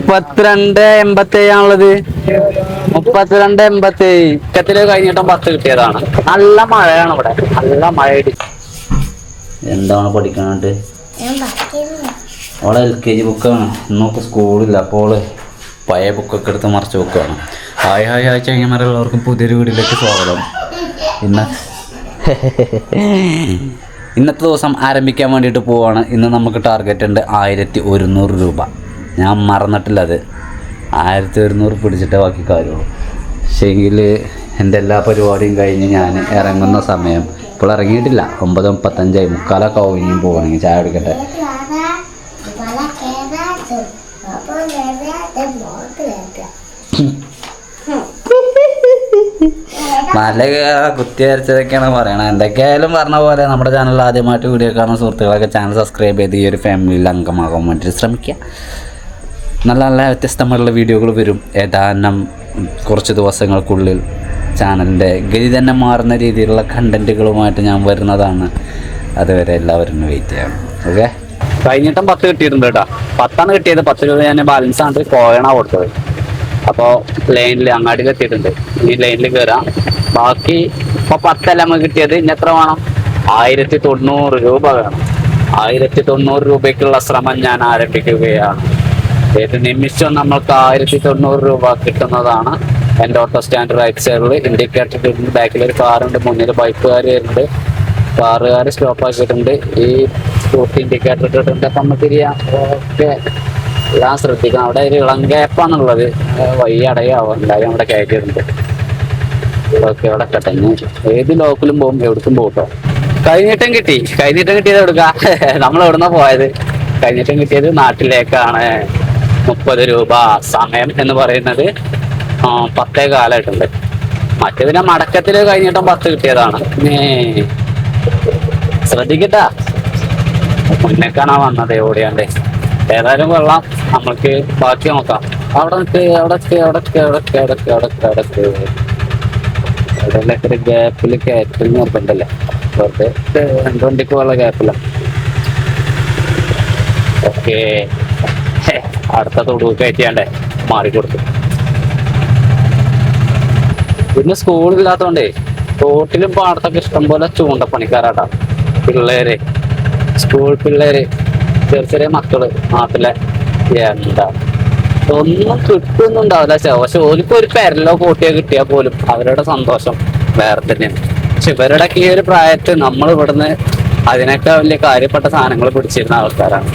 32.87 32.87 ഇക്കത്തില് കഴിഞ്ഞിട്ടും 10 കിട്ടിയതാണ്. നല്ല മഴയാണ് ഇവിടെ, നല്ല മഴ. എന്താണ് പഠിക്കാനായിട്ട്? അവളെ LKG ബുക്കാണ്. ഇന്നൊക്കെ സ്കൂളില്ല, അപ്പോൾ പഴയ ബുക്കൊക്കെ എടുത്ത് മറിച്ച് വെക്കുകയാണ്. ഹായ് ഹായ് ഹായ് ചങ്ങന്മാരെല്ലാവർക്കും പുതിയൊരു വീഡിയോയിലേക്ക് സ്വാഗതം. ഇന്നത്തെ ദിവസം ആരംഭിക്കാൻ വേണ്ടിയിട്ട് പോവാണ്. ഇന്ന് നമുക്ക് ടാർഗറ്റ് ഉണ്ട് 1100 രൂപ. ഞാൻ മറന്നിട്ടില്ല, അത് 1100 പിടിച്ചിട്ടേ ബാക്കി കാര്യമുള്ളൂ. പക്ഷേങ്കിൽ എൻ്റെ എല്ലാ പരിപാടിയും കഴിഞ്ഞ് ഞാൻ ഇറങ്ങുന്ന സമയം ഇപ്പോൾ ഇറങ്ങിയിട്ടില്ല. 9:35 മുക്കാലൊക്കെ ആവും. ഇനിയും പോകണമെങ്കിൽ ചായ കുടിക്കട്ടെ. മല കുത്തി വരച്ചതൊക്കെയാണ് പറയണത്. എന്തൊക്കെയായാലും പറഞ്ഞ പോലെ നമ്മുടെ ചാനലിൽ ആദ്യമായിട്ട് വീഡിയോ കാണുന്ന സുഹൃത്തുക്കളൊക്കെ ചാനൽ സബ്സ്ക്രൈബ് ചെയ്ത് ഈ ഒരു ഫാമിലിയിൽ അംഗമാകാൻ വേണ്ടിയിട്ട് ശ്രമിക്കുക. നല്ല നല്ല വ്യത്യസ്തമായിട്ടുള്ള വീഡിയോകൾ വരും. ഏതാനും കുറച്ച് ദിവസങ്ങൾക്കുള്ളിൽ ചാനലിൻ്റെ ഗതി തന്നെ മാറുന്ന രീതിയിലുള്ള കണ്ടൻറ്റുകളുമായിട്ട് ഞാൻ വരുന്നതാണ്. അതുവരെ എല്ലാവരും വെയിറ്റ് ചെയ്യണം. ഓക്കെ, കഴിഞ്ഞിട്ടും 10 കിട്ടിയിട്ടുണ്ട് കേട്ടോ. 10 കിട്ടിയത്. 10 രൂപ ഞാൻ ബാലൻസ് ആണ് കോയണ കൊടുത്തത്. അപ്പോൾ ലൈനിൽ അങ്ങാടിയിൽ എത്തിയിട്ടുണ്ട്. ഈ ലൈനിൽ കയറാം. ബാക്കി ഇപ്പോൾ 10 നമുക്ക് കിട്ടിയത്. ഇനി എത്ര വേണം? 1090 രൂപ വേണം. 1090 രൂപയ്ക്കുള്ള ശ്രമം ഞാൻ ആരംഭിക്കുകയാണ്. ഏത് നിമിഷം നമ്മൾക്ക് 1090 രൂപ കിട്ടുന്നതാണ്. എൻ്റെ ഓട്ടോ സ്റ്റാൻഡ് റൈറ്റ് സൈഡിൽ ഇൻഡിക്കേറ്റർ ഇട്ടിട്ടുണ്ട്. ബാക്കിലൊരു കാറുണ്ട്, മുന്നിൽ ബൈക്കുകാർ വരുന്നുണ്ട്. കാറുകാർ സ്റ്റോപ്പ് ആക്കിയിട്ടുണ്ട്. ഈ സ്കൂട്ടി ഇൻഡിക്കേറ്റർ ഇട്ടിട്ടുണ്ട്. അപ്പം നമുക്ക് തിരിയാം. ഓക്കെ, എല്ലാം ശ്രദ്ധിക്കണം. അവിടെ ഒരു ഇളം ഗ്യാപ്പാണുള്ളത്. വഴി അടയാവും. എല്ലാവരും അവിടെ കയറ്റിയിട്ടുണ്ട്. ഓക്കെ, അവിടെ കട്ടഞ്ഞ് ഏത് ലോക്കിലും പോകും, എവിടേക്കും പോകും കേട്ടോ. കഴിഞ്ഞിട്ടും കിട്ടിയത് എവിടുക്ക? നമ്മൾ എവിടുന്ന പോയത്? കഴിഞ്ഞിട്ടും കിട്ടിയത് നാട്ടിലേക്കാണ്. 30 രൂപ. സമയം എന്ന് പറയുന്നത് 10 കാലമായിട്ടുണ്ട്. മറ്റേതിനെ മടക്കത്തിൽ കഴിഞ്ഞിട്ടും 10 കിട്ടിയതാണ്. ശ്രദ്ധിക്കട്ടാ, മുന്നേ കാണാൻ വന്നത് ഓടിയാണ്ടേ. ഏതായാലും കൊള്ളാം. നമ്മൾക്ക് ബാക്കി നോക്കാം. അവിടെ ഗ്യാപ്പിൽ കയറ്റൽ നിർബന്ധമല്ലേ? വെറുതെ 2 വണ്ടിക്ക് ഉള്ള ഗ്യാപ്പില്ല. ഓക്കെ, അടുത്ത തൊടു കയറ്റിയാണ്ടേ മാറിക്കൊടുത്തു. പിന്നെ സ്കൂളില്ലാത്തോണ്ടേ തോട്ടിലും പാടത്തൊക്കെ ഇഷ്ടംപോലെ ചൂണ്ടപ്പണിക്കാരാട്ടാ പിള്ളേര്. സ്കൂൾ പിള്ളേര്, ചെറിയ മക്കള് നാട്ടിലെ. എന്താ ഒന്നും കിട്ടുന്നുണ്ടാവില്ല. പക്ഷെ ഓലിക്ക് ഒരു പെരലോ കൂട്ടിയോ കിട്ടിയാൽ പോലും അവരുടെ സന്തോഷം വേറെ തന്നെയാണ്. പക്ഷെ ഇവരുടെ ഈ ഒരു പ്രായത്തിൽ നമ്മൾ ഇവിടുന്ന് അതിനൊക്കെ വലിയ കാര്യപ്പെട്ട സാധനങ്ങൾ പിടിച്ചിരുന്ന ആൾക്കാരാണ്.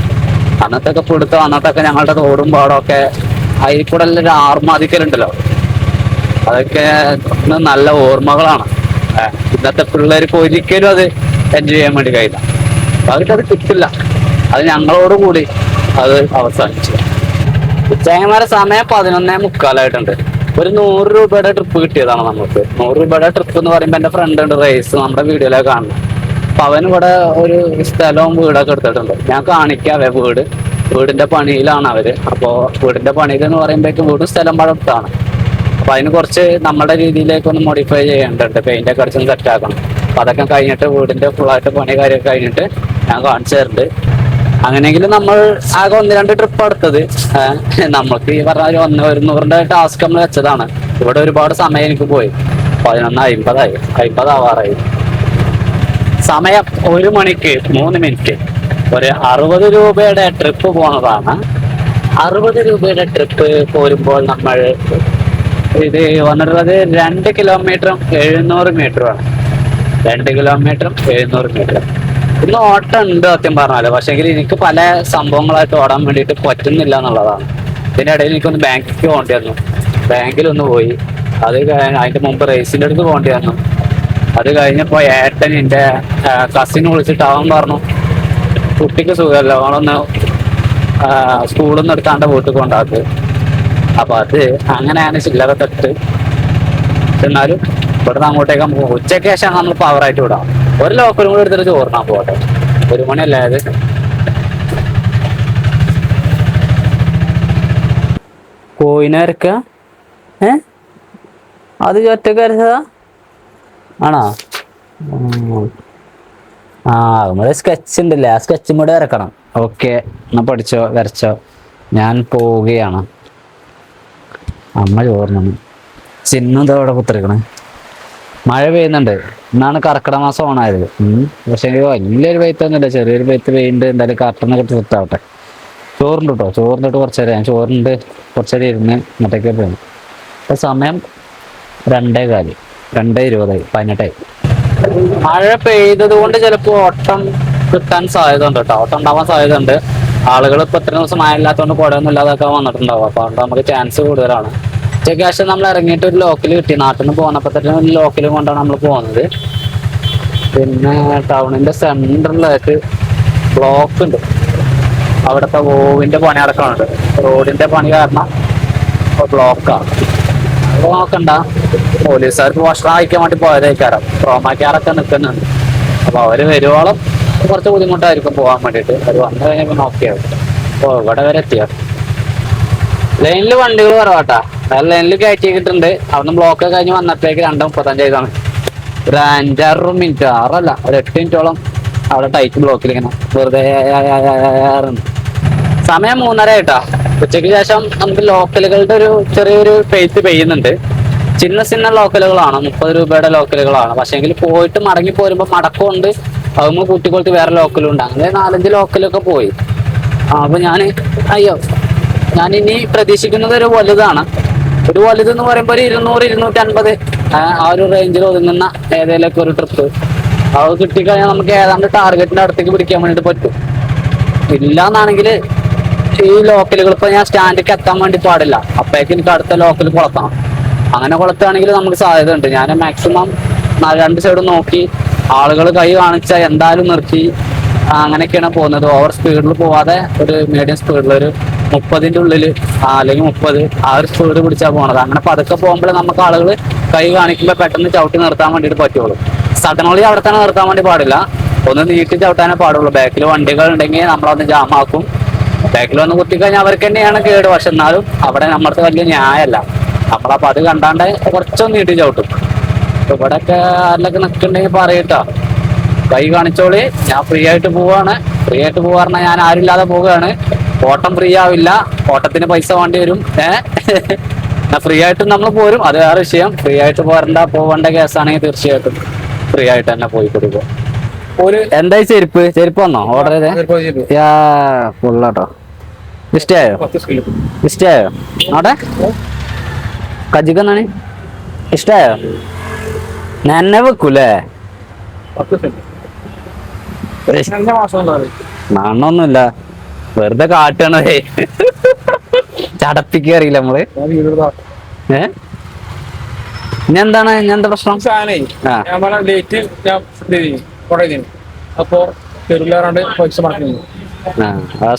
അന്നത്തൊക്കെ പിടുത്തം. അന്നത്തൊക്കെ ഞങ്ങളുടെ തോടും പാടമൊക്കെ അതിൽ കൂടെ ഒരു ആർമാദിക്കലുണ്ടല്ലോ. അതൊക്കെ നല്ല ഓർമ്മകളാണ്. ഇന്നത്തെ പിള്ളേർക്ക് ഒരിക്കലും അത് എൻജോയ് ചെയ്യാൻ വേണ്ടി കഴിയില്ല. അവർക്കത് കിട്ടില്ല. അത് ഞങ്ങളോട് കൂടി അത് അവസാനിച്ചു. ഉച്ചയന്മാരെ സമയം 11:45 ഒരു 100 രൂപയുടെ ട്രിപ്പ് കിട്ടിയതാണ് നമുക്ക്. 100 രൂപയുടെ ട്രിപ്പ് എന്ന് പറയുമ്പോൾ എൻ്റെ ഫ്രണ്ട് ഉണ്ട് റേസ്, നമ്മുടെ വീഡിയോയിലൊക്കെ കാണണം. അപ്പൊ അവൻ ഇവിടെ ഒരു സ്ഥലവും വീടൊക്കെ എടുത്തിട്ടുണ്ട്. ഞാൻ കാണിക്കാവേ. വീടിന്റെ പണിയിലാണ് അവര്. അപ്പോൾ വീടിന്റെ പണിയിൽ എന്ന് പറയുമ്പോഴേക്കും വീടും സ്ഥലം പഴത്താണ്. അപ്പൊ അതിന് കുറച്ച് നമ്മുടെ രീതിയിലേക്ക് ഒന്ന് മോഡിഫൈ ചെയ്യേണ്ടതുണ്ട്. പെയിന്റ് ഒക്കെ അടിച്ചൊന്ന് സെറ്റാക്കണം. അപ്പൊ അതൊക്കെ കഴിഞ്ഞിട്ട് വീടിന്റെ ഫുള്ളായിട്ട് പണി കാര്യമൊക്കെ കഴിഞ്ഞിട്ട് ഞാൻ കാണിച്ചു തരുന്നുണ്ട്. അങ്ങനെയെങ്കിലും നമ്മൾ ആകെ 1-2 ട്രിപ്പ് എടുത്തത്. നമ്മൾക്ക് ഈ പറഞ്ഞ 100 ടാസ്ക് നമ്മൾ വെച്ചതാണ്. ഇവിടെ ഒരുപാട് സമയം എനിക്ക് പോയി. 11:50 ആവാറായി. സമയം 1 മണിക്ക് 3 മിനിറ്റ്. ഒരു 60 രൂപയുടെ ട്രിപ്പ് പോകുന്നതാണ്. 60 രൂപയുടെ ട്രിപ്പ് പോരുമ്പോൾ നമ്മൾ ഇത് വന്നിട്ടുള്ളത് 2 കിലോമീറ്ററും 700 മീറ്ററുമാണ്. 2 കിലോമീറ്ററും 700 മീറ്റർ. ഇന്ന് ഓട്ടം ഉണ്ട് സത്യം പറഞ്ഞാല്. പക്ഷെങ്കിൽ എനിക്ക് പല സംഭവങ്ങളായിട്ട് ഓടാൻ വേണ്ടിയിട്ട് പറ്റുന്നില്ല എന്നുള്ളതാണ്. ഇതിൻ്റെ ഇടയിൽ എനിക്കൊന്ന് ബാങ്കിലേക്ക് പോകേണ്ടി വന്നു. ബാങ്കിലൊന്ന് പോയി. അത് അതിൻ്റെ മുമ്പ് റേസിൻ്റെ അടുത്ത് പോകേണ്ടി വന്നു. അത് കഴിഞ്ഞപ്പോൾ ഏട്ടൻ എൻ്റെ കസിൻ വിളിച്ചിട്ട് അവൻ പറഞ്ഞു കുട്ടിക്ക് സുഖമല്ല, അവളൊന്ന് സ്കൂളിൽ നിന്ന് എടുക്കാണ്ട് വീട്ടിൽ കൊണ്ടാക്ക്. അപ്പൊ അത് അങ്ങനെയാണ് ചില്ലറ തെറ്റ്. എന്നാലും ഇവിടുന്ന് അങ്ങോട്ടേക്ക് ഉച്ചയ്ക്ക് ശേഷം നമ്മൾ പവറായിട്ട് വിടാം. ഒരു ലോക്കലും കൂടെ എടുത്തിട്ട് ചോറിനാൻ പോകട്ടെ. 1 മണിയല്ലേ അത്. കോയിനെ അരക്ക അത് ഒറ്റക്ക് അരച്ചതാ ആണോ? നമ്മുടെ സ്കെച്ച് ഉണ്ടല്ലേ, ആ സ്കെച്ചും കൂടെ വരക്കണം. ഓക്കെ, എന്നാ പഠിച്ചോ, വരച്ചോ. ഞാൻ പോവുകയാണ്. അമ്മ ചോറിനാണ്. ചിന്നും എന്താ ഇവിടെ കുത്തിരിക്കണേ. മഴ പെയ്യുന്നുണ്ട്. ഇന്നാണ് കർക്കിടക മാസം ഓണായത്. പക്ഷെ വലിയൊരു പെയ്ത്തൊന്നുമില്ല, ചെറിയൊരു പെയ്ത്ത് പെയ്യുന്നുണ്ട്. എന്തായാലും കർട്ടനൊക്കെ സെറ്റാവട്ടെ. ചോറുണ്ട് കേട്ടോ. ചോറിന്നിട്ട് കുറച്ച് നേരം ഞാൻ ചോറിനുണ്ട് കുറച്ച് നേരം ഇരുന്ന് ഇങ്ങോട്ടേക്ക് പോകുന്നു. ഇപ്പൊ സമയം 2:15, 2:20, 18. മഴ പെയ്തത് കൊണ്ട് ചിലപ്പോൾ ഓട്ടം കിട്ടാൻ സാധ്യത ഉണ്ട് കേട്ടോ. ഓട്ടം ഉണ്ടാവാൻ സാധ്യത ഉണ്ട്. ആളുകൾ ഇപ്പൊ ഇത്ര ദിവസം മഴ ഇല്ലാത്തതുകൊണ്ട് കുടയൊന്നും ഇല്ലാതൊക്കെ വന്നിട്ടുണ്ടാവും. അപ്പൊ അതുകൊണ്ട് നമുക്ക് ചാൻസ് കൂടുതലാണ്. ഉച്ചയ്ക്ക് ശേഷം നമ്മൾ ഇറങ്ങിയിട്ട് ഒരു ലോക്കൽ കിട്ടി. നാട്ടിൽ നിന്ന് പോന്നപ്പോ തന്നെ ഒരു ലോക്കൽ കൊണ്ടാണ് നമ്മൾ പോകുന്നത്. പിന്നെ ടൗണിന്റെ സെന്ററിലായിട്ട് ബ്ലോക്ക് ഉണ്ട്. അവിടുത്തെ ഓവിന്റെ പണി നടക്കുന്നുണ്ട്. റോഡിന്റെ പണി കാരണം ബ്ലോക്കാണ്. അത് നോക്കണ്ട, പോലീസുകാർക്ക് ഭക്ഷണം അയക്കാൻ വേണ്ടി പോയതേക്കാരം. ട്രോമാക്കാരൊക്കെ നിൽക്കുന്നുണ്ട്. അപ്പൊ അവര് വരുവോളം കുറച്ച് ബുദ്ധിമുട്ടായിരിക്കും പോകാൻ വേണ്ടിയിട്ട്. അവർ വന്നു കഴിഞ്ഞപ്പോൾ നോക്കിയാവും. അപ്പൊ ഇവിടെ വരെ എത്തിയോ. ലൈനിൽ വണ്ടികൾ കുറവാട്ടാ. ലൈനിൽ കയറ്റിയിട്ടുണ്ട്. അവിടുന്ന് ബ്ലോക്ക് കഴിഞ്ഞ് വന്നപ്പോഴേക്ക് 2:35 ഒരു 5-6 മിനിറ്റ്, 6 ഒരു 8 മിനിറ്റോളം അവിടെ ടൈറ്റ് ബ്ലോക്കിൽ ഇങ്ങനെ വെറുതെ. സമയം 3:30 ആയിട്ടാ. ഉച്ചയ്ക്ക് ശേഷം നമുക്ക് ലോക്കലുകളുടെ ഒരു ചെറിയൊരു പെയ്ത്ത് പെയ്യുന്നുണ്ട്. ചിന്ന ലോക്കലുകളാണ്, 30 രൂപയുടെ ലോക്കലുകളാണ്. പക്ഷെങ്കിൽ പോയിട്ട് മടങ്ങി പോരുമ്പോൾ മടക്കമുണ്ട്. അതുമ്പോൾ കൂട്ടിക്കൊടുത്ത് വേറെ ലോക്കലും ഉണ്ട്. അങ്ങനെ 4-5 ലോക്കലൊക്കെ പോയി. അപ്പൊ ഞാൻ ഇനി പ്രതീക്ഷിക്കുന്നത് ഒരു വലുതാണ്. ഒരു വലുതെന്ന് പറയുമ്പോൾ ഒരു 200-250 ആ ഒരു റേഞ്ചിൽ ഒതുങ്ങുന്ന ഏതെങ്കിലുമൊക്കെ ഒരു ട്രിപ്പ് അത് കിട്ടിക്കഴിഞ്ഞാൽ നമുക്ക് ഏതാണ്ട് ടാർഗറ്റിന്റെ അടുത്തേക്ക് പിടിക്കാൻ വേണ്ടിയിട്ട് പറ്റും. ഇല്ലാന്നാണെങ്കിൽ ഈ ലോക്കലുകൾ ഇപ്പൊ ഞാൻ സ്റ്റാൻഡിലേക്ക് എത്താൻ വേണ്ടി പാടില്ല. അപ്പോഴേക്ക് എനിക്ക് അടുത്ത ലോക്കൽ കൊളത്തണം. അങ്ങനെ കൊളത്തുകയാണെങ്കിൽ നമുക്ക് സാധ്യത ഉണ്ട്. ഞാൻ മാക്സിമം 2 സൈഡും നോക്കി ആളുകൾ കൈ കാണിച്ചാൽ എന്തായാലും നിർത്തി അങ്ങനെയൊക്കെയാണ് പോകുന്നത്. ഓവർ സ്പീഡിൽ പോവാതെ ഒരു മീഡിയം സ്പീഡിൽ ഒരു 30ന്റെ ഉള്ളിൽ അല്ലെങ്കിൽ 30 ആ ഒരു സ്പീഡ് പിടിച്ചാൽ പോകണത്. അങ്ങനെ പതുക്കെ പോകുമ്പോൾ നമുക്ക് ആളുകൾ കൈ കാണിക്കുമ്പോൾ പെട്ടെന്ന് ചവിട്ടി നിർത്താൻ വേണ്ടിയിട്ട് പറ്റുള്ളൂ. സഡൻലി അവിടെ തന്നെ നിർത്താൻ വേണ്ടി പാടില്ല. ഒന്ന് നീട്ടി ചവിട്ടാനേ പാടുള്ളൂ. ബാക്കിൽ വണ്ടികൾ ഉണ്ടെങ്കിൽ നമ്മളതൊന്ന് ജാമാക്കും. ബാക്കിൽ വന്ന് കുത്തിക്കഴിഞ്ഞാൽ അവർക്ക് തന്നെയാണ് കേട്. പക്ഷെ എന്നാലും അവിടെ നമ്മുടെ വലിയ ന്യായമല്ല. നമ്മളപ്പോ അത് കണ്ടാണ്ട് കുറച്ചൊന്ന് നീട്ടി ചവിട്ടും. ഇവിടെയൊക്കെ ആരിലൊക്കെ നിൽക്കുന്നുണ്ടെങ്കിൽ പറയട്ടോ, കൈ കാണിച്ചോളി, ഞാൻ ഫ്രീ ആയിട്ട് പോവാണ്. ഫ്രീ ആയിട്ട് പോവാറിഞ്ഞാൽ ഞാൻ ആരില്ലാതെ പോവുകയാണ്. ഓട്ടം ഫ്രീ ആവില്ല, ഓട്ടത്തിന് പൈസ വേണ്ടി വരും. ഫ്രീ ആയിട്ട് നമ്മൾ പോരും, അത് വേറെ വിഷയം. ഫ്രീ ആയിട്ട് പോവേണ്ട കേസാണെങ്കിൽ തീർച്ചയായിട്ടും ഫ്രീ ആയിട്ട് തന്നെ പോയി കൊടുക്കും. എന്തായി ചെരുപ്പ് വന്നോ ഓർഡർ ചെയ്തേ? ഫുള്ളാട്ടോ. ഇഷ്ടായോ അവിടെ കജിക്കെന്നാണ് ഇഷ്ടായോ? എന്നെ വെക്കൂലേ? നാണൊന്നുമില്ല, വെറുതെ കാട്ടണേ. ചടപ്പിക്കറിയില്ല നമ്മള്. ഇനി എന്താ പ്രശ്നം?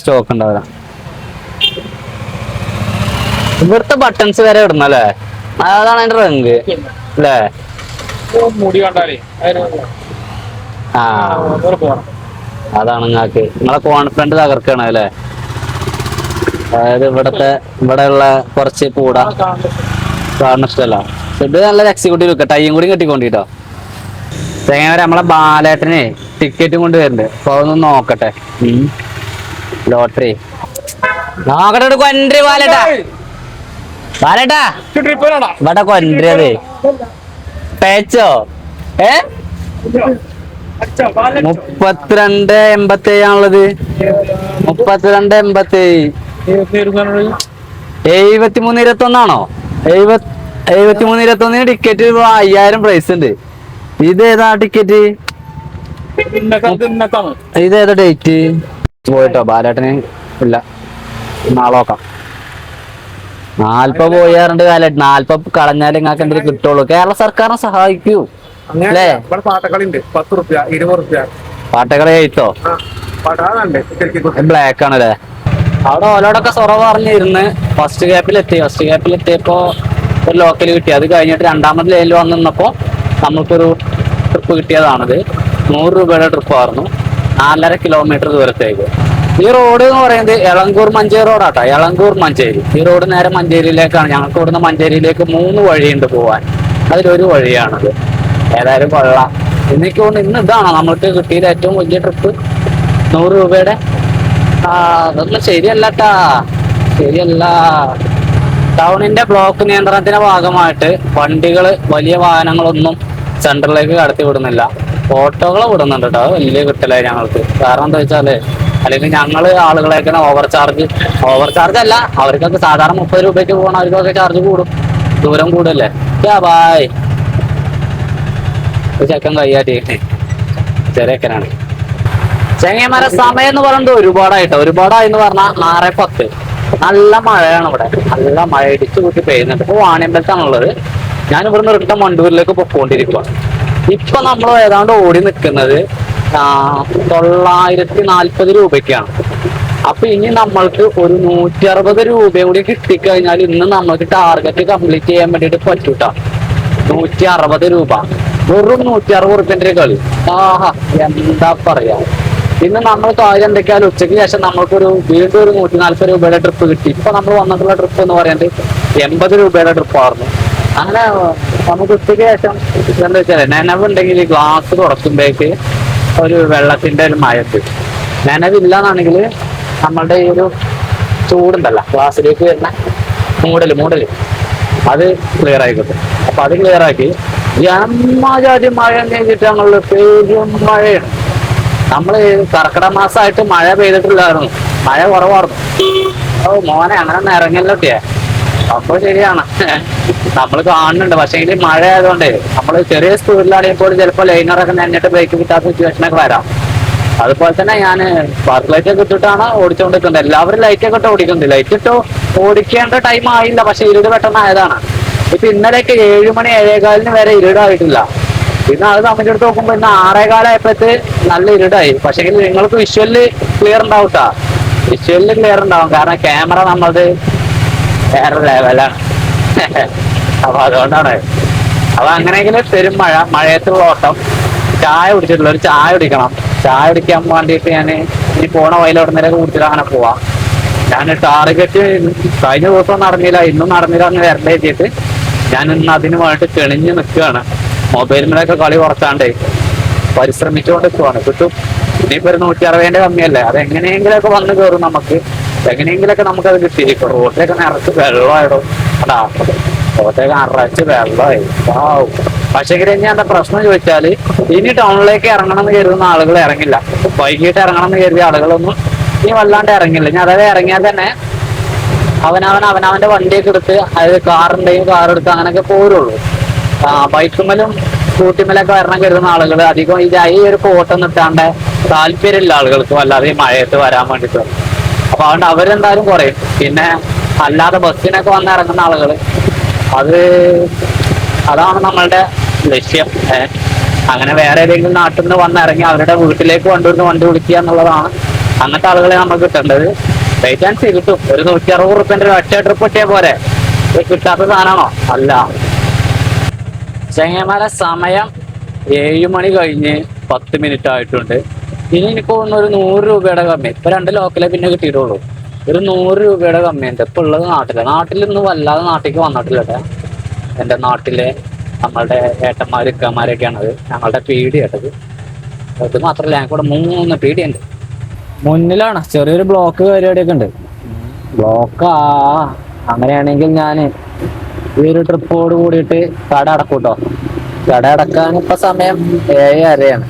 സ്റ്റോക്ക് ഉണ്ടാവില്ല. ഇവിടുത്തെ ബട്ടൺസ് വരെ ഇടണല്ലേ? അതാണ് അതിന്റെ റങ്ക് അല്ലേ? മുടി കണ്ടാലേ അതാണ് നിങ്ങളെ കോൺഫിഡന്റ് തകർക്കാണ് അല്ലേ? അതായത് ഇവിടെയുള്ള കുറച്ച് കൂടാ കാണുന്ന ഇഷ്ടമല്ല. ഇത് നല്ലൊരു എക്സിക്യൂട്ടീവ് ലുക്ക്. ടൈയും കൂടി കെട്ടിക്കൊണ്ടിട്ടോ. തേങ്ങ നമ്മളെ ബാലേട്ടന് ടിക്കറ്റും കൊണ്ട് വരുന്നുണ്ട്. അപ്പൊ അതൊന്ന് നോക്കട്ടെ. ലോട്ടറി നോക്കട്ടെ. കൊൻട്രി ബാലേട്ടാ ഇവിടെ കൊൻട്രിയതേ പേച്ചോ 32.87 ആണുള്ളത്. 32.87. 73.21 73.21 ടിക്കറ്റ് 5000 പ്രൈസ് ഉണ്ട്. ഇതേതാ ടിക്കറ്റ്? ഇതേതാ ഡേറ്റ്? പോയിട്ടോ ബാലേട്ടന് ഇല്ല, നാളെ നോക്കാം. 40 പോയാറുണ്ട് കാലം. 40 കളഞ്ഞാൽ നിങ്ങൾക്ക് എന്തെങ്കിലും കിട്ടുള്ളൂ. കേരള സർക്കാരിനെ സഹായിക്കൂ അല്ലേ? പാട്ടക്കളി ഉണ്ട്, 10 റുപ്യ 20 റുപ്യ പാട്ടക്കളി കഴിച്ചോ? ബ്ലാക്ക് ആണല്ലേ? അവിടെ ഓലോടൊക്കെ സൊറ പറഞ്ഞിരുന്ന് ഫസ്റ്റ് ഗ്യാപ്പിലെത്തിയപ്പോ ഒരു ലോക്കൽ കിട്ടി. അത് കഴിഞ്ഞിട്ട് രണ്ടാമത് ലൈനിൽ വന്ന് നിന്നപ്പോ നമുക്കൊരു ട്രിപ്പ് കിട്ടിയതാണിത്. 100 രൂപയുടെ ട്രിപ്പ് ആയിരുന്നു, 4.5 കിലോമീറ്റർ ദൂരത്തേക്ക്. ഈ റോഡ് എന്ന് പറയുന്നത് എളങ്കൂർ മഞ്ചേരി റോഡാട്ടോ. എളങ്കൂർ മഞ്ചേരി. ഈ റോഡ് നേരെ മഞ്ചേരിയിലേക്കാണ്. ഞങ്ങൾക്ക് ഇവിടുന്ന് മഞ്ചേരിയിലേക്ക് 3 വഴിയുണ്ട് പോവാൻ. അതിലൊരു വഴിയാണത്. ഏതായാലും കൊള്ളാം. ഇന്ന് ഇതാണോ നമ്മൾക്ക് കിട്ടിയത് ഏറ്റവും വലിയ ട്രിപ്പ്? 100 രൂപയുടെ. അതൊന്നും ശരിയല്ലട്ടാ, ശരിയല്ല. ടൗണിന്റെ ബ്ലോക്ക് നിയന്ത്രണത്തിന്റെ ഭാഗമായിട്ട് വണ്ടികൾ വലിയ വാഹനങ്ങളൊന്നും സെന്ററിലേക്ക് കടത്തി വിടുന്നില്ല. ഓട്ടോകളെ വിടുന്നുണ്ട് കേട്ടോ. അത് വലിയ കിട്ടലായി ഞങ്ങൾക്ക്. കാരണം എന്താ വെച്ചാല് അല്ലെങ്കിൽ ഞങ്ങള് ആളുകളെയൊക്കെ ഓവർ ചാർജ് അല്ല, അവർക്കൊക്കെ സാധാരണ 30 രൂപയ്ക്ക് പോകണം, അവർക്കൊക്കെ ചാർജ് കൂടും, ദൂരം കൂടല്ലേ. ബായ് ചെക്കൻ കയ്യാറ്റി ചെറിയക്കനാണ്. ചെങ്ങന്മാരെ സമയം എന്ന് പറയുന്നത് ഒരുപാടായി എന്ന് പറഞ്ഞാൽ 6:10. നല്ല മഴയാണ് ഇവിടെ, നല്ല മഴ ഇടിച്ചു കൂട്ടി പെയ്യുന്നുണ്ട്. ഇപ്പൊ വാണിയമ്പലത്താണുള്ളത്. ഞാൻ ഇവിടുന്ന് റിട്ടേൺ വണ്ടൂരിലേക്ക് പൊക്കോണ്ടിരിക്കുകയാണ്. ഇപ്പൊ നമ്മൾ ഏതാണ്ട് ഓടി നിൽക്കുന്നത് 940 രൂപയ്ക്കാണ്. അപ്പൊ ഇനി നമ്മൾക്ക് ഒരു 160 രൂപ കൂടി കിട്ടിക്കഴിഞ്ഞാൽ ഇന്ന് നമ്മൾക്ക് ടാർഗറ്റ് കംപ്ലീറ്റ് ചെയ്യാൻ വേണ്ടിട്ട് പറ്റൂട്ടാ. 160 രൂപ, വെറും 160 റുപ്യന്റെ കളി. ആഹാ, എന്താ പറയാ. പിന്നെ നമ്മൾ കാര്യം എന്തൊക്കെയാലും ഉച്ചയ്ക്ക് ശേഷം നമ്മൾക്കൊരു വീണ്ടും ഒരു 140 രൂപയുടെ ട്രിപ്പ് കിട്ടി. ഇപ്പൊ നമ്മൾ വന്നിട്ടുള്ള ട്രിപ്പ് എന്ന് പറയുന്നത് 80 രൂപയുടെ ട്രിപ്പായിരുന്നു. അങ്ങനെ നമുക്ക് ഉച്ചയ്ക്ക് ശേഷം എന്താ വെച്ചാൽ നനവുണ്ടെങ്കിൽ ഗ്ലാസ് തുറക്കുമ്പോഴേക്ക് ഒരു വെള്ളത്തിന്റെ ഒരു മയത്ത്, നനവില്ലാന്നാണെങ്കിൽ നമ്മളുടെ ഈ ഒരു ചൂടുണ്ടല്ലോ ഗ്ലാസ്സിലേക്ക് വരുന്ന മൂടല് അത് ക്ലിയർ ആയിക്കോട്ടെ. അപ്പൊ അത് ക്ലിയർ ആക്കി ജാതി മഴ കഴിഞ്ഞിട്ട് ഞങ്ങളുടെ പേരും മഴയാണ്. നമ്മള് കർക്കിടക മാസമായിട്ട് മഴ പെയ്തിട്ടില്ലായിരുന്നു, മഴ കുറവായിരുന്നു. ഓ മോനെ അങ്ങനെ ഇറങ്ങല്ലോട്ടിയേ. അപ്പൊ ശരിയാണ്, നമ്മൾ കാണുന്നുണ്ട്. പക്ഷേ ഇതിൽ മഴ ആയതുകൊണ്ട് നമ്മൾ ചെറിയ സ്പീഡിലാണെങ്കിൽ പോലും ചിലപ്പോൾ ലൈനറൊക്കെ നന്നിട്ട് ബ്രേക്ക് കിട്ടാത്ത സിറ്റുവേഷനൊക്കെ വരാം. അതുപോലെ തന്നെ ഞാൻ പാർക്ക് ലൈറ്റ് ഒക്കെ ഇട്ടിട്ടാണ് ഓടിച്ചുകൊണ്ടിരിക്കുന്നത്. എല്ലാവരും ലൈറ്റ് ഒക്കെ ഇട്ട് ഓടിക്കുന്നുണ്ട്. ലൈറ്റ് ഇട്ട് ഓടിക്കേണ്ട ടൈം ആയില്ല, പക്ഷെ ഇരുട് പെട്ടെന്ന് ആയതാണ്. ഇപ്പൊ ഇന്നലെയൊക്കെ 7 മണി 7:15 വരെ ഇരുടായിട്ടില്ല. പിന്നെ അത് നമ്മുടെ അടുത്ത് നോക്കുമ്പോ ഇന്ന് 6:15 നല്ല ഇരുടായി. പക്ഷെ നിങ്ങൾക്ക് വിഷ്വലില് ക്ലിയർ ഉണ്ടാവൂട്ടാ, വിഷ്വലില് ക്ലിയർ ഉണ്ടാവും. കാരണം ക്യാമറ നമ്മളത് വേറെ ലെവലാണ്. അപ്പൊ അതുകൊണ്ടാണ്. അപ്പൊ അങ്ങനെയെങ്കിലും പെരും മഴയത്തുള്ള ഓട്ടം. ചായ കുടിച്ചിട്ടുള്ള ഒരു ചായ കുടിക്കണം. ചായ കുടിക്കാൻ വേണ്ടിയിട്ട് ഞാൻ ഇനി പോണ വയലോടുന്നേരൊക്കെ കുടിച്ചിട്ട് അങ്ങനെ പോവാം. ഞാൻ ടാർഗറ്റ് കഴിഞ്ഞ ദിവസം നടന്നില്ല, ഇന്നും നടന്നില്ല എന്ന് വരണ്ട എത്തിയിട്ട് ഞാൻ ഇന്ന് അതിന് വേണ്ടിട്ട് തെളിഞ്ഞ് നിൽക്കുകയാണ്. മൊബൈലിലൊക്കെ കളി കുറച്ചാണ്ട് പരിശ്രമിച്ചുകൊണ്ട് നിൽക്കുവാണ്. കിട്ടും. ഇനിയിപ്പോ ഒരു 160 കമ്മിയല്ലേ, അത് എങ്ങനെയെങ്കിലൊക്കെ വന്ന് കയറും. നമുക്ക് എങ്ങനെയെങ്കിലൊക്കെ നമുക്കത് കിട്ടിയിരിക്കും. റോട്ടിലേക്ക് നിറച്ച് വെള്ളമായിടും. അതാ റോട്ടിലേക്ക് നിറച്ച് വെള്ളമായി. പക്ഷേ ഇനി എന്താ പ്രശ്നം ചോദിച്ചാല് ഇനി ടൗണിലേക്ക് ഇറങ്ങണം എന്ന് കരുതുന്ന ആളുകൾ ഇറങ്ങില്ല. വൈകിട്ട് ഇറങ്ങണം എന്ന് കരുതിയ ആളുകളൊന്നും ഇനി വല്ലാണ്ട് ഇറങ്ങില്ല. ഇനി അതായത് ഇറങ്ങിയാൽ തന്നെ അവനവന്റെ വണ്ടിയൊക്കെ എടുത്ത്, അതായത് കാറുണ്ടെങ്കിൽ കാർ എടുത്ത് അങ്ങനെയൊക്കെ പോരുള്ളൂ. ബൈക്കുമേലും സ്കൂട്ടിമേലൊക്കെ വരണം കരുതുന്ന ആളുകൾ അധികം ഈ ഒരു കോട്ടം നിട്ടാണ്ട് താല്പര്യമില്ല ആളുകൾക്ക് വല്ലാതെ ഈ മഴയത്ത് വരാൻ വേണ്ടിയിട്ട്. അപ്പൊ അതുകൊണ്ട് അവരെന്തായാലും കുറയും. പിന്നെ അല്ലാതെ ബസ്സിനൊക്കെ വന്ന് ഇറങ്ങുന്ന ആളുകൾ അതാണ് നമ്മളുടെ ലക്ഷ്യം. അങ്ങനെ വേറെ ഏതെങ്കിലും നാട്ടിൽ നിന്ന് വന്നിറങ്ങി അവരുടെ വീട്ടിലേക്ക് വണ്ടി വിളിക്കുക എന്നുള്ളതാണ്. അങ്ങനത്തെ ആളുകളെ നമുക്ക് കിട്ടേണ്ടത്. വെയിറ്റ് ആൻഡ് സീ കിട്ടും. ഒരു 160 റുപ്യന്റെ ഒരു ഒറ്റ ട്രിപ്പ് കിട്ടിയാൽ പോരെ. കിട്ടാത്ത സാധനമാണോ? അല്ല. ചെങ്ങന്മാരെ സമയം 7 മണി കഴിഞ്ഞ് 10 മിനിറ്റ് ആയിട്ടുണ്ട്. ഇനി എനിക്ക് തോന്നുന്നു ഒരു 100 രൂപയുടെ കമ്മി. ഇപ്പൊ 2 ലോക്കലേ പിന്നെ കിട്ടിയിട്ടുള്ളൂ. ഒരു 100 രൂപയുടെ കമ്മിയുണ്ട് ഇപ്പൊ ഉള്ളത് നാട്ടിലൊന്നും വല്ലാതെ നാട്ടിലേക്ക് വന്നിട്ടില്ല. എൻ്റെ നാട്ടിലെ നമ്മളുടെ ഏട്ടന്മാരും ഇക്കന്മാരൊക്കെയാണ് അത് ഞങ്ങളുടെ പീടി കേട്ടത്. അത് മാത്രമല്ല ഞങ്ങൾക്കിവിടെ 3 പീടിയുണ്ട്. മുന്നിലാണ് ചെറിയൊരു ബ്ലോക്ക് പരിപാടിയൊക്കെ ഉണ്ട്. അങ്ങനെയാണെങ്കിൽ ഞാൻ ഈ ഒരു ട്രിപ്പോട് കൂടിയിട്ട് കട അടക്കും കേട്ടോ. കട അടക്കാൻ ഇപ്പൊ സമയം 7:30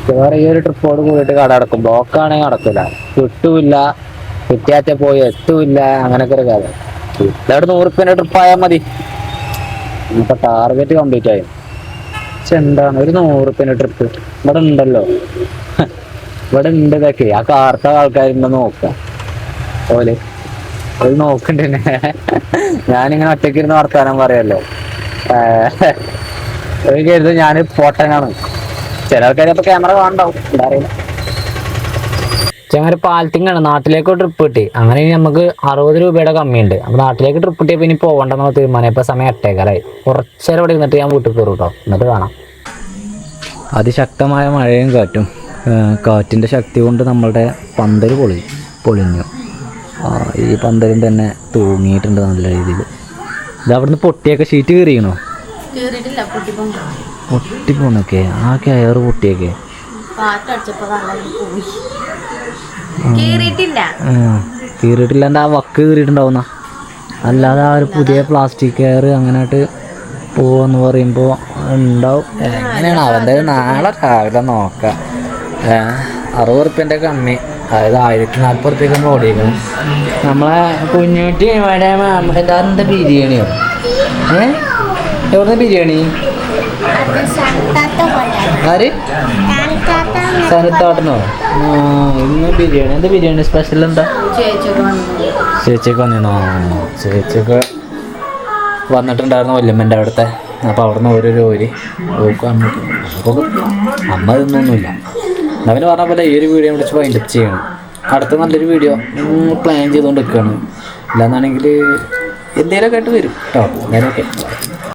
വേറെ ഈ ഒരു ട്രിപ്പോട് കൂടിയിട്ട് കട അടക്കും. ബ്ലോക്കാണെങ്കിൽ അടക്കില്ല, കിട്ടൂല്ല, കുറ്റിയാറ്റ പോയി എത്തൂല്ല, അങ്ങനൊക്കെ ഒരു കാര്യം. ഇതവിടെ 100 റുപ്യന്റെ ട്രിപ്പ് ആയാൽ മതി. ഇപ്പൊ ടാർഗറ്റ് കംപ്ലീറ്റ് ആയി. പക്ഷെ എന്താണ് ഒരു 100 റുപ്യന്റെ ട്രിപ്പ് ഇവിടെ ഉണ്ടല്ലോ. ഇവിടെ ഉണ്ട് ഇതൊക്കെ. ആ കാർത്ത ആൾക്കാരുണ്ടോ നോക്കാം. ഓല് നോക്കണ്ടേ. ഞാനിങ്ങനെ ഒറ്റയ്ക്ക് ഇരുന്ന് വർത്താനം പറയല്ലോ. കരുത് ഞാൻ പൊട്ടനാണ്. ചില ആൾക്കാർ അപ്പൊ ക്യാമറ കാണണ്ടാവും, എന്താ അറിയില്ല. ചെങ്ങനെ പാലത്തിങ്ങാണ് നാട്ടിലേക്ക് ട്രിപ്പ് കിട്ടി. അങ്ങനെ നമുക്ക് 60 രൂപയുടെ കമ്മിയുണ്ട്. അപ്പൊ നാട്ടിലേക്ക് ട്രിപ്പ് കിട്ടിയപ്പോ ഇനി പോകണ്ടെന്ന് തീരുമാനം. ഇപ്പൊ സമയം 8:15. കുറച്ചേരം ഇവിടെ ഇരുന്നിട്ട് ഞാൻ വീട്ടിൽ കയറും കേട്ടോ. എന്നിട്ട് കാണാം. അതിശക്തമായ മഴയും കാറ്റും. കാറ്റിൻ്റെ ശക്തി കൊണ്ട് നമ്മളുടെ പന്തൽ പൊളിഞ്ഞു. ഈ പന്തലും തന്നെ തൂങ്ങിയിട്ടുണ്ട് നല്ല രീതിയിൽ. ഇത് അവിടുന്ന് പൊട്ടിയൊക്കെ ഷീറ്റ് കീറിയണോ? പൊട്ടിപ്പോണൊക്കെ ആ കയറ് പൊട്ടിയൊക്കെ കീറിയിട്ടില്ല. എന്താ വക്ക് കീറിയിട്ടുണ്ടാവുന്ന അല്ലാതെ ആ ഒരു പുതിയ പ്ലാസ്റ്റിക് കെയർ അങ്ങനെയായിട്ട് പോവെന്ന് പറയുമ്പോൾ ഉണ്ടാവും. എങ്ങനെയാണ് അവൻ്റെ നാളെ രാവിലെ നോക്കാം. 60 ഉറുപ്പ്യൻ്റെ കമ്മി, അതായത് 1040 ഉറുപ്പ്യക്ക് നമ്മൾ ഓടിക്കണം. നമ്മളെ കുഞ്ഞുട്ടി ഇവിടെ എന്താ ബിരിയാണിയോ? എവിടുന്ന ബിരിയാണി? ആര്? സനത്താട്ടനോ? ഇന്ന് ബിരിയാണി. എന്താ ബിരിയാണി സ്പെഷ്യൽ എന്താ? ചേച്ചിയൊക്കെ വന്നിരുന്നോ? ചേച്ചിയൊക്കെ വന്നിട്ടുണ്ടായിരുന്നു വല്യമ്മൻ്റെ അവിടുത്തെ. അപ്പോൾ അവിടെ നിന്ന് ഓരോരോ അപ്പോൾ അമ്മ ഇതൊന്നൊന്നുമില്ല. അവന് പറഞ്ഞ പോലെ ഈ ഒരു വീഡിയോ വിളിച്ച് വൈൻഡപ്പ് ചെയ്യണം. അടുത്ത നല്ലൊരു വീഡിയോ പ്ലാൻ ചെയ്തുകൊണ്ട് നിൽക്കുകയാണ്. ഇല്ലാന്നാണെങ്കിൽ എന്തെങ്കിലുമൊക്കെ ആയിട്ട് വരും കേട്ടോ. ഞാനൊക്കെ